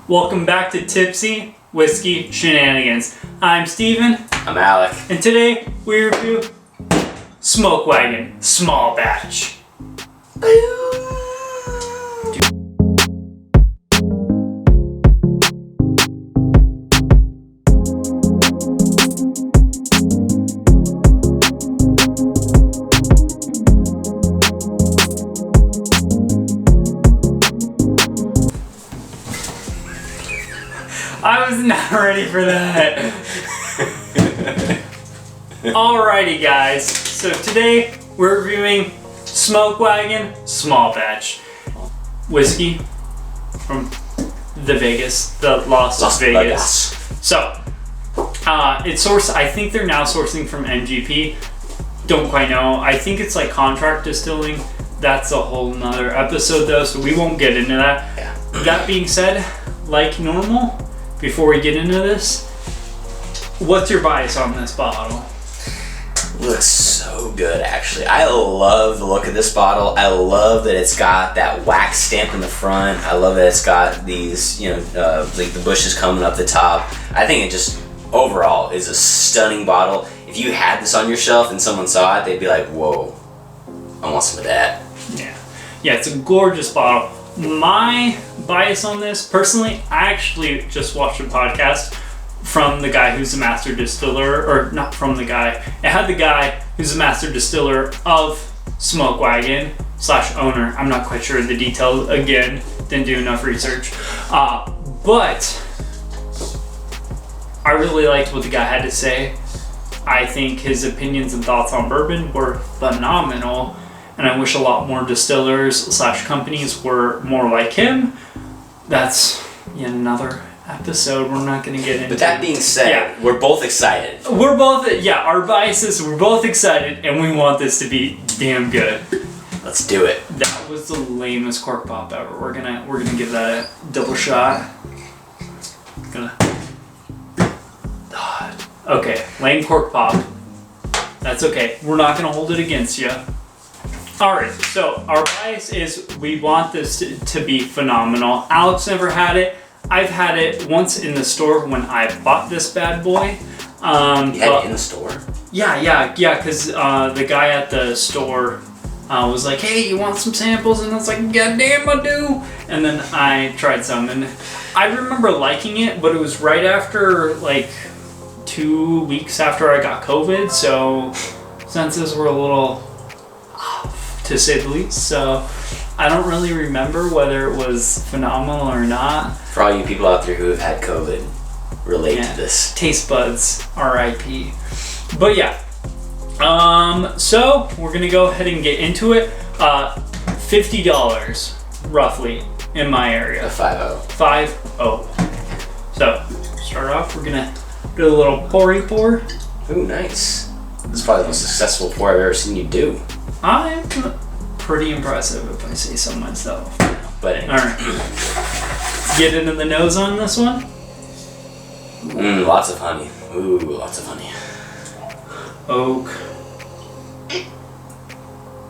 Welcome back to Tipsy Whiskey Shenanigans. I'm Steven. I'm Alec. And today we review Smoke Wagon Small Batch. I was not ready for that. Alrighty guys, so today we're reviewing Smoke Wagon Small Batch whiskey from the Las Vegas. So, it's sourced, I think they're now sourcing from MGP. Don't quite know. I think it's like contract distilling. That's a whole nother episode though, so we won't get into that. Yeah. That being said, like normal, before we get into this, what's your bias on this bottle? Looks so good, actually. I love the look of this bottle. I love that it's got that wax stamp in the front. I love that it's got these, like the bushes coming up the top. I think it just overall is a stunning bottle. If you had this on your shelf and someone saw it, they'd be like, "Whoa, I want some of that." Yeah, it's a gorgeous bottle. My bias on this, personally, I actually just watched a podcast from the guy who's the master distiller, or not from the guy. It had the guy who's the master distiller of Smoke Wagon / owner. I'm not quite sure of the details. Again, didn't do enough research. But I really liked what the guy had to say. I think his opinions and thoughts on bourbon were phenomenal. And I wish a lot more distillers / companies were more like him. That's yet another episode we're not going to get into. But that being said, we're both excited. Our biases, we're both excited, and we want this to be damn good. Let's do it. That was the lamest cork pop ever. We're gonna give that a double shot. Okay, lame cork pop. That's okay. We're not gonna hold it against you. Alright, so our bias is we want this to be phenomenal. Alex never had it. I've had it once in the store when I bought this bad boy. You had it in the store? Yeah, because the guy at the store was like, "Hey, you want some samples?" And I was like, "God damn, I do." And then I tried some, and I remember liking it, but it was right after, like, 2 weeks after I got COVID, so senses were a little off, to say the least. So I don't really remember whether it was phenomenal or not. For all you people out there who have had COVID, relate to this. Taste buds, RIP. But yeah, so we're gonna go ahead and get into it. $50 roughly in my area. A 5-0. 5-0. So start off, we're gonna do a little pour. Ooh, nice. This is probably the most successful pour I've ever seen you do. I'm pretty impressive if I say so myself. But anyway. Alright. Let's get into the nose on this one. Lots of honey. Ooh, lots of honey. Oak.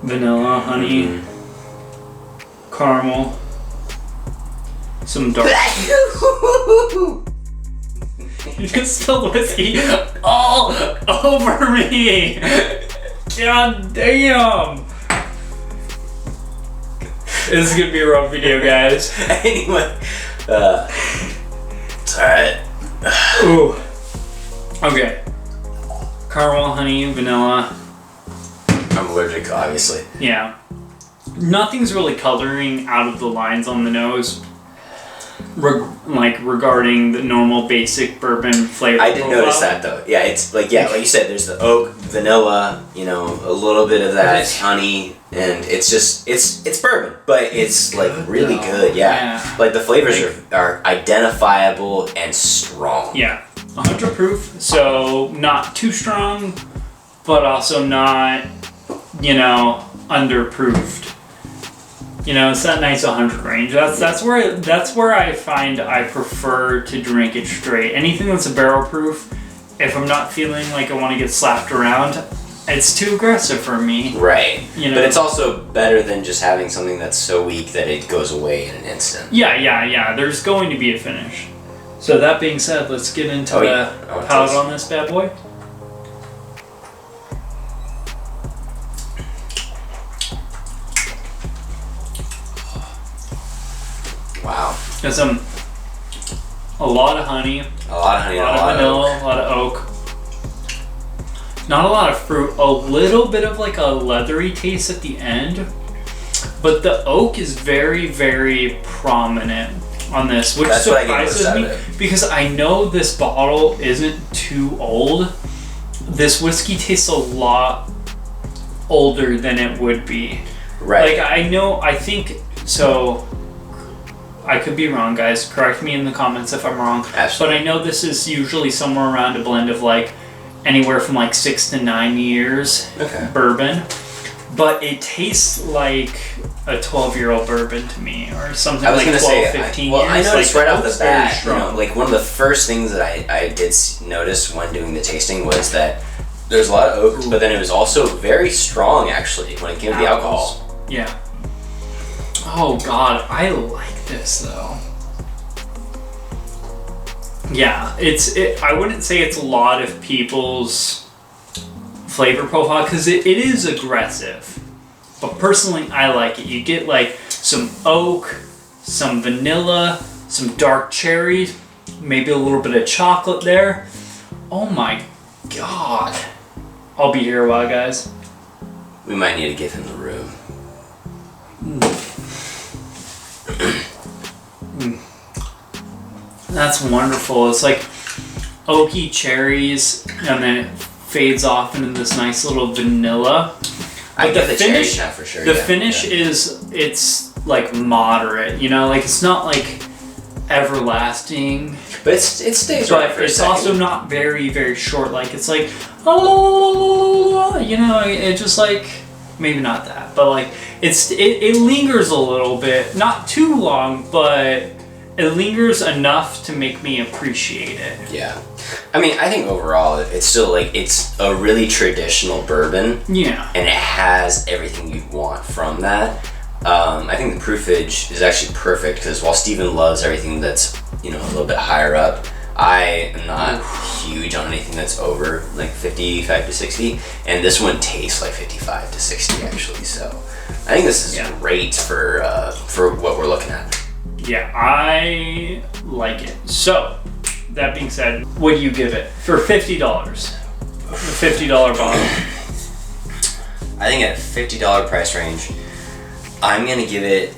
Vanilla, honey. Caramel. Some dark. You just spilled whiskey all over me. God damn. This is gonna be a rough video, guys. Anyway, it's alright. Ooh. Okay. Caramel, honey, vanilla. I'm allergic, obviously. Yeah. Nothing's really coloring out of the lines on the nose. Regarding the normal basic bourbon flavor. I did notice that though. Yeah, it's like you said, there's the oak, vanilla, a little bit of that honey, and it's just it's bourbon, but it's like really good. Yeah. Like the flavors are identifiable and strong. Yeah, 100 proof, so not too strong, but also not underproofed. It's that nice 100 range. That's where I find I prefer to drink it straight. Anything that's a barrel proof, if I'm not feeling like I want to get slapped around, it's too aggressive for me. Right. You know? But it's also better than just having something that's so weak that it goes away in an instant. Yeah. There's going to be a finish. So that being said, let's get into the palate on this bad boy. Wow. There's a lot of honey. A lot of honey, a lot of vanilla, a lot of oak. Not a lot of fruit. A little bit of like a leathery taste at the end. But the oak is very, very prominent on this, which surprises me because I know this bottle isn't too old. This whiskey tastes a lot older than it would be. Right. Like I think so. I could be wrong, guys. Correct me in the comments if I'm wrong. Absolutely. But I know this is usually somewhere around a blend of like anywhere from like 6 to 9 years bourbon. But it tastes like a 12-year-old bourbon to me, or something like 12, 15 years. I noticed like, right off the bat, like one of the first things that I did notice when doing the tasting was that there's a lot of oak, but then it was also very strong actually when it came to the alcohol. Yeah. Oh God, I like this though. Yeah, I wouldn't say it's a lot of people's flavor profile because it is aggressive, but personally I like it. You get like some oak, some vanilla, some dark cherries, maybe a little bit of chocolate there. Oh my God. I'll be here a while, guys. We might need to give him the room. That's wonderful. It's like oaky cherries, and then it fades off into this nice little vanilla. I get the finish now for sure. The finish is it's like moderate, you know, like it's not like everlasting, but it stays right for a second. It's also not very, very short. Like it's like you know, it just like maybe not that, but like it lingers a little bit, not too long, but it lingers enough to make me appreciate it. Yeah. I mean, I think overall, it's still like, it's a really traditional bourbon. Yeah. And it has everything you'd want from that. I think the proofage is actually perfect because while Steven loves everything that's, you know, a little bit higher up, I am not huge on anything that's over like 55 to 60. And this one tastes like 55 to 60 actually. So I think this is great for what we're looking at. Yeah, I like it. So, that being said, what do you give it for $50? A $50 bottle. I think at a $50 price range, I'm gonna give it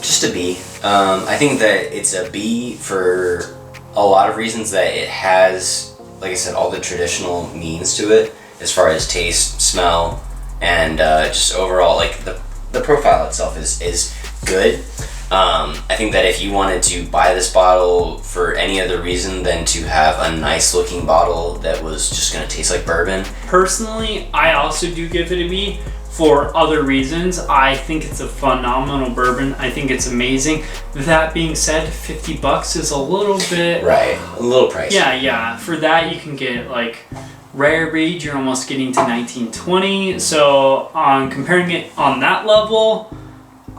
just a B. I think that it's a B for a lot of reasons. That it has, like I said, all the traditional means to it as far as taste, smell, and just overall, like the profile itself is good. I think that if you wanted to buy this bottle for any other reason than to have a nice looking bottle that was just going to taste like bourbon. Personally, I also do give it a B for other reasons. I think it's a phenomenal bourbon. I think it's amazing. That being said, $50 is a little bit... Right, a little pricey. Yeah. For that, you can get like rare breed. You're almost getting to 1920. So on comparing it on that level,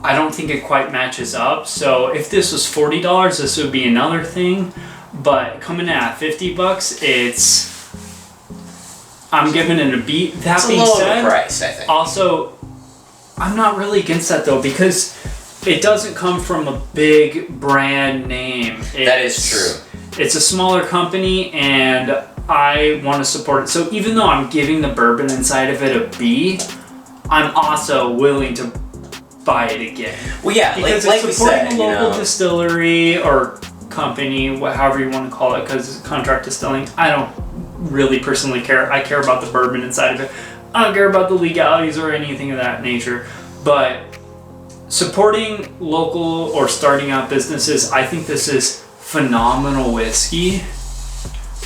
I don't think it quite matches up. So if this was $40, this would be another thing. But coming in at $50, I'm giving it a B. That being said, price, I think. Also, I'm not really against that though, because it doesn't come from a big brand name. That is true. It's a smaller company, and I want to support it. So even though I'm giving the bourbon inside of it a B, I'm also willing to buy it again. Well, yeah, because like it's supporting we said, a local distillery or company, however you want to call it, because it's contract distilling. I don't really personally care. I care about the bourbon inside of it. I don't care about the legalities or anything of that nature. But supporting local or starting out businesses, I think this is phenomenal whiskey.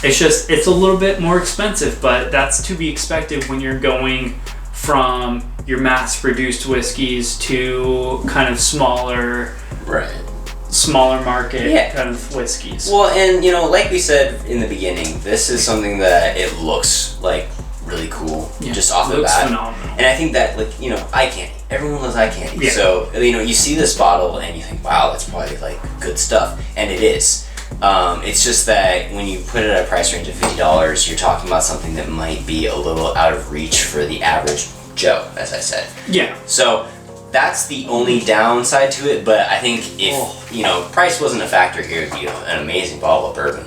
It's a little bit more expensive, but that's to be expected when you're going from your mass-produced whiskeys to kind of smaller market kind of whiskeys. Well, and like we said in the beginning, this is something that it looks like really cool. Yeah, just off the looks bat. phenomenal. And I think that, like, you know, eye candy. Everyone loves eye candy. Yeah. So, you know, you see this bottle and you think, wow, that's probably like good stuff. And it is. It's just that when you put it at a price range of $50, you're talking about something that might be a little out of reach for the average Joe, as I said. Yeah. So that's the only downside to it, but I think if, you know, price wasn't a factor here, it'd be an amazing bottle of bourbon.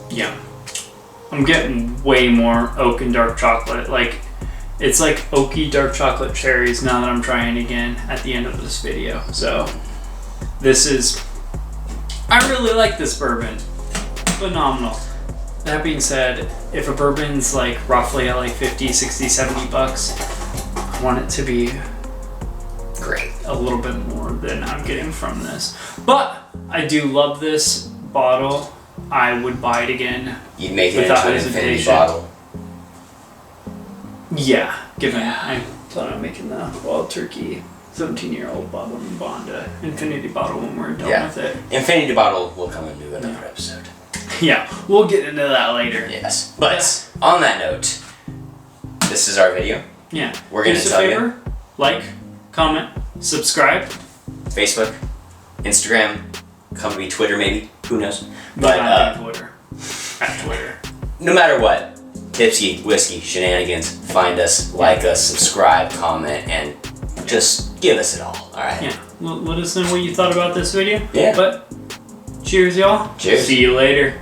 Yeah. I'm getting way more oak and dark chocolate. Like, it's like oaky dark chocolate cherries now that I'm trying again at the end of this video. So, this is... I really like this bourbon. Phenomenal. That being said, if a bourbon's like roughly at like 50, 60, 70 bucks, I want it to be Great. a little bit more than I'm getting from this. But I do love this bottle. I would buy it again. You'd make it Without into an infinity hesitation. bottle. Yeah, given I plan on making the Wild Turkey 17-year-old Bourbon Bonda infinity bottle when we're done with it. Infinity bottle will come into another episode. Yeah, we'll get into that later. Yes. But on that note, this is our video. Yeah. We're going Do to us a tell favor, like, comment, subscribe. Facebook, Instagram, come to be Twitter maybe. Who knows? But But Twitter. At Twitter. no matter what, Tipsy, Whiskey, Shenanigans, find us, like us, subscribe, comment, and just give us it all. Alright? Yeah. Let us know what you thought about this video. Yeah. But cheers, y'all. Cheers. See you later.